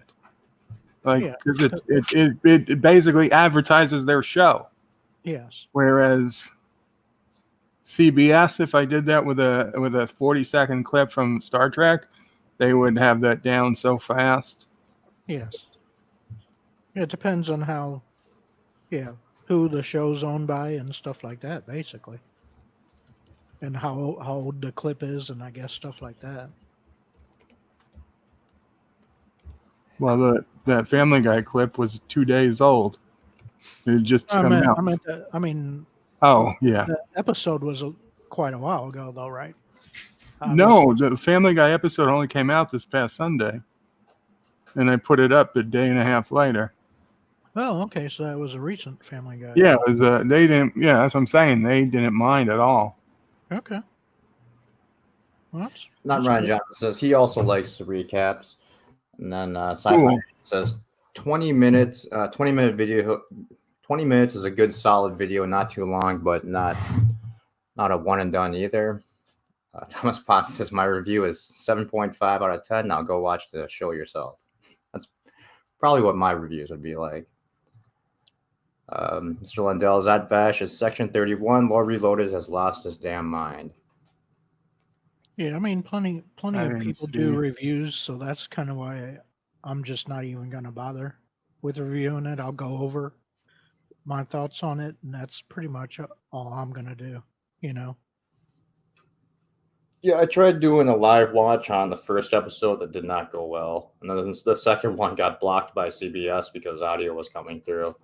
Because it basically advertises their show. Yes. Whereas CBS, if I did that with a 40-second clip from Star Trek, they would have that down so fast. Yes. It depends on who the show's owned by and stuff like that, basically. And how old the clip is, and I guess stuff like that. Well, that Family Guy clip was 2 days old. It just come out. I mean. Oh yeah. The episode was quite a while ago, though, right? No, the Family Guy episode only came out this past Sunday, and I put it up a day and a half later. Oh, okay. So that was a recent Family Guy. Yeah, it was. They didn't. Yeah, that's what I'm saying. They didn't mind at all. Okay. Well, Not Ryan Johnson says he also likes the recaps, and then Sci-Fi says 20 minutes. 20-minute video. 20 minutes is a good solid video, not too long, but not a one and done either. Thomas Potts says my review is 7.5 out of 10. Now go watch the show yourself. That's probably what my reviews would be like. Mr. Lundell, Zad Vash is Section 31. Lord Reloaded has lost his damn mind. Yeah, I mean, plenty of people do reviews, so that's kind of why I'm just not even going to bother with reviewing it. I'll go over my thoughts on it, and that's pretty much all I'm going to do, you know? Yeah, I tried doing a live watch on the first episode that did not go well. And then the second one got blocked by CBS because audio was coming through.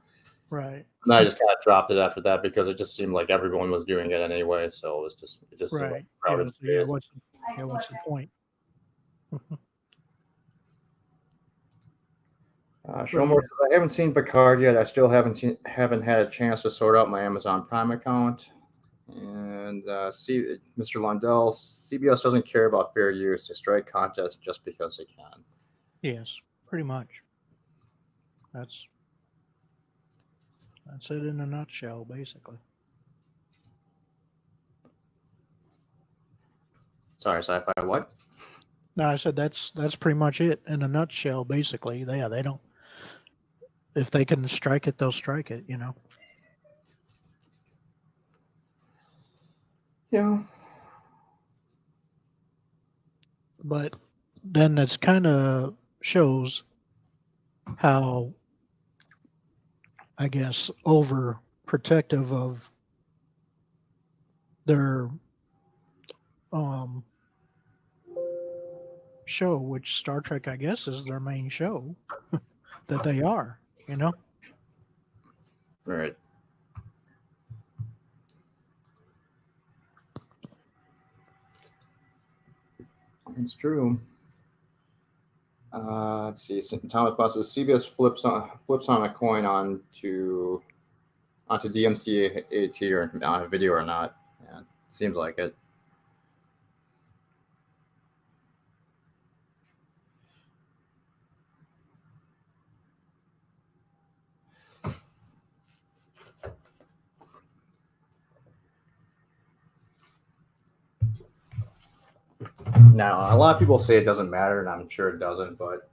Right. And I just kind of dropped it after that because it just seemed like everyone was doing it anyway. So it just seemed like Right. crowded Yeah, space. what's the point? Showmore says, I haven't seen Picard yet. I still haven't had a chance to sort out my Amazon Prime account. And Mr. Lundell, CBS doesn't care about fair use. They strike contests just because they can. Yes, pretty much. That's it in a nutshell, basically. Sorry, sci-fi. What? No, I said that's pretty much it in a nutshell, basically. They don't. If they can strike it, they'll strike it. You know. Yeah. But then that's kind of shows how, I guess, overprotective of their show, which Star Trek, I guess, is their main show, that they are, you know? Right. It's true. Let's see. Thomas Boss says CBS flips on a coin onto DMCA or on a video or not. Yeah, seems like it. Now, a lot of people say it doesn't matter, and I'm sure it doesn't, but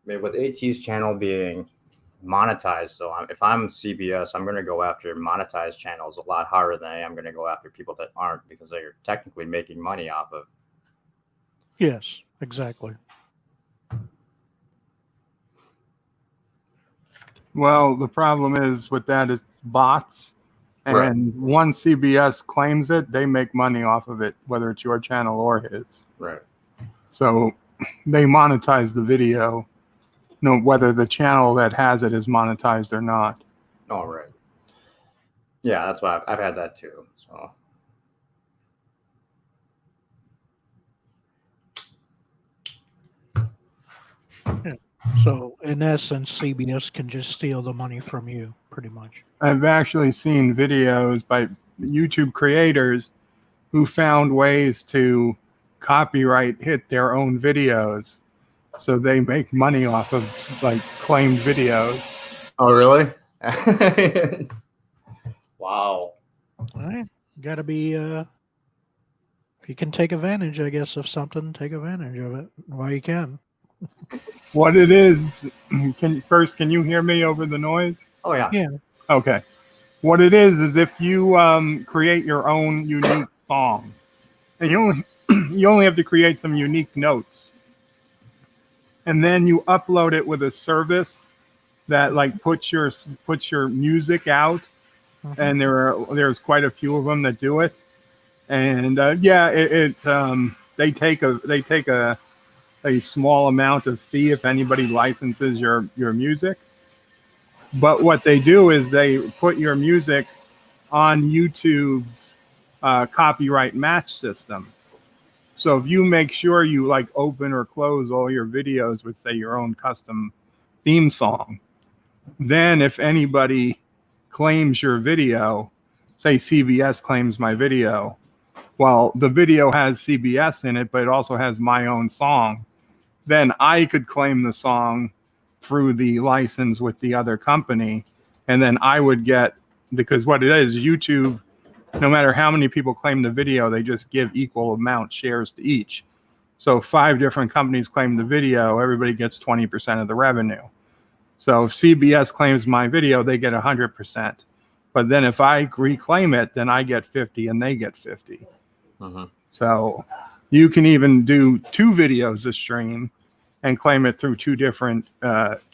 I mean, with AT's channel being monetized, so if I'm CBS, I'm going to go after monetized channels a lot harder than I am going to go after people that aren't, because they're technically making money off of. Yes, exactly. Well, the problem is with that is bots. And Right. once CBS claims it, they make money off of it, whether it's your channel or his. Right. So they monetize the video, whether the channel that has it is monetized or not. Oh, right. Yeah, that's why I've had that too. So. Yeah. So in essence, CBS can just steal the money from you, pretty much. I've actually seen videos by YouTube creators who found ways to copyright hit their own videos. So they make money off of like claimed videos. Oh, really? Wow. All right. Got to be, if you can take advantage, I guess, of something, take advantage of it while you can. What it is, can you hear me over the noise? Oh, yeah. Yeah. Okay. What it is if you create your own unique song, and you only have to create some unique notes, and then you upload it with a service that like puts your music out, Mhm. and there's quite a few of them that do it, and they take a small amount of fee if anybody licenses your music. But what they do is they put your music on YouTube's copyright match system. So if you make sure you like open or close all your videos with, say, your own custom theme song, then if anybody claims your video, say CBS claims my video, well, the video has CBS in it, but it also has my own song, then I could claim the song through the license with the other company, and then I would get, because what it is, YouTube, no matter how many people claim the video, they just give equal amount shares to each. So if 5 different companies claim the video, everybody gets 20% of the revenue. So if CBS claims my video, they get 100%. But then if I reclaim it, then I get 50 and they get 50. Mm-hmm. So you can even do 2 videos a stream, and claim it through two different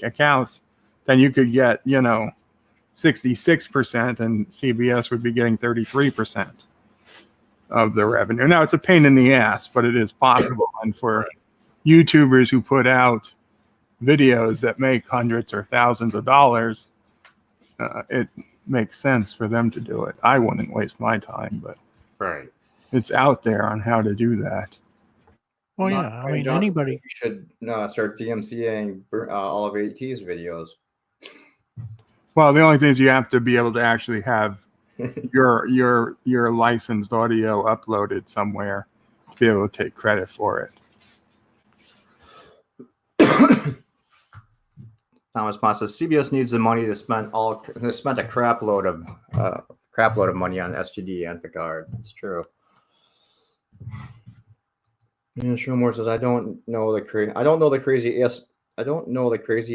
accounts, then you could get, 66% and CBS would be getting 33% of the revenue. Now, it's a pain in the ass, but it is possible. And for YouTubers who put out videos that make hundreds or thousands of dollars, it makes sense for them to do it. I wouldn't waste my time, but Right. it's out there on how to do that. Well, Not yeah, I quite, mean, John, anybody. You should start DMCAing all of AT's videos. Well, the only thing is you have to be able to actually have your licensed audio uploaded somewhere to be able to take credit for it. Thomas Pond says CBS needs the money to spend a crap load of money on STD and Picard. It's true. Yeah, Shumore says I don't know the crazy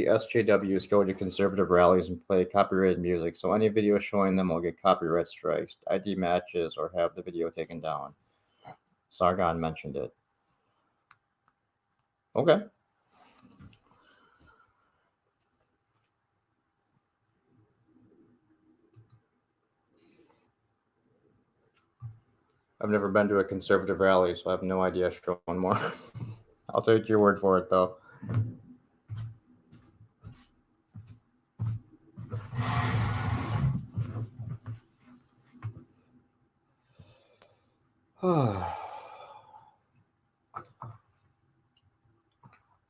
SJWs go to conservative rallies and play copyrighted music, so any video showing them will get copyright strikes, ID matches, or have the video taken down. Sargon mentioned it. Okay. I've never been to a conservative rally, so I have no idea, one more. I'll take your word for it, though.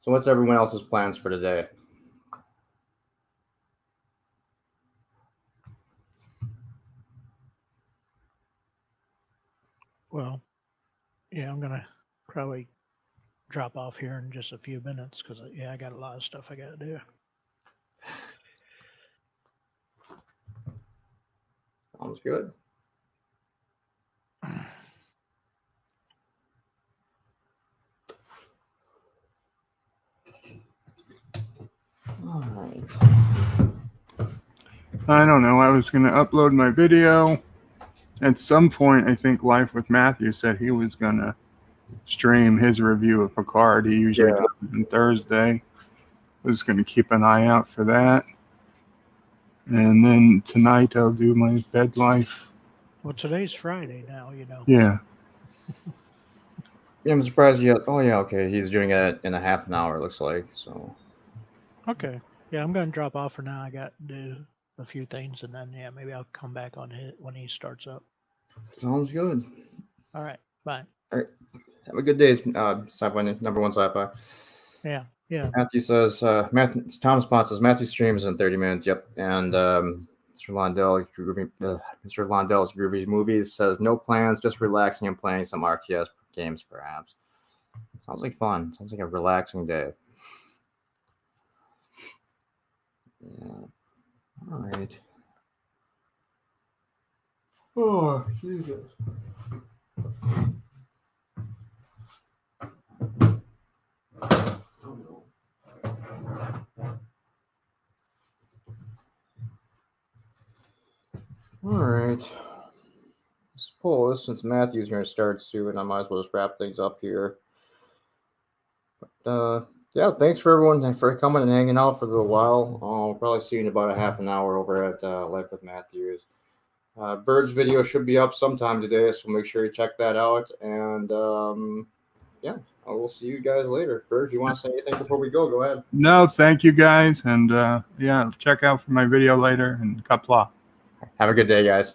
So what's everyone else's plans for today? Well, yeah, I'm gonna probably drop off here in just a few minutes because I got a lot of stuff I gotta do. Sounds good. All right. I don't know. I was going to upload my video. At some point, I think Life with Matthew said he was going to stream his review of Picard. He usually does it on Thursday. I was going to keep an eye out for that. And then tonight I'll do my bed life. Well, today's Friday now, Yeah. Yeah, I'm surprised yet. Oh, yeah, okay. He's doing it in a half an hour, it looks like. So. Okay. Yeah, I'm going to drop off for now. I got to do a few things, and then, maybe I'll come back on it when he starts up. Sounds good. All right. Bye. All right. Have a good day, sci-fi, number one sci-fi. Yeah. Yeah. Matthew says, Thomas Pond says, Matthew streams in 30 minutes. Yep. And Mr. Londell's Groovy Movies says, no plans, just relaxing and playing some RTS games, perhaps. Sounds like fun. Sounds like a relaxing day. Yeah. All right. Oh, Jesus. All right. I suppose since Matthew's going to start soon, I might as well just wrap things up here. But, yeah, thanks for everyone for coming and hanging out for a little while. I'll probably see you in about a half an hour over at Life with Matthews. Bird's video should be up sometime today, so make sure you check that out. And, yeah, I will see you guys later. Bird, you want to say anything before we go? Go ahead. No, thank you guys. And, yeah, check out for my video later and Kapla. Have a good day, guys.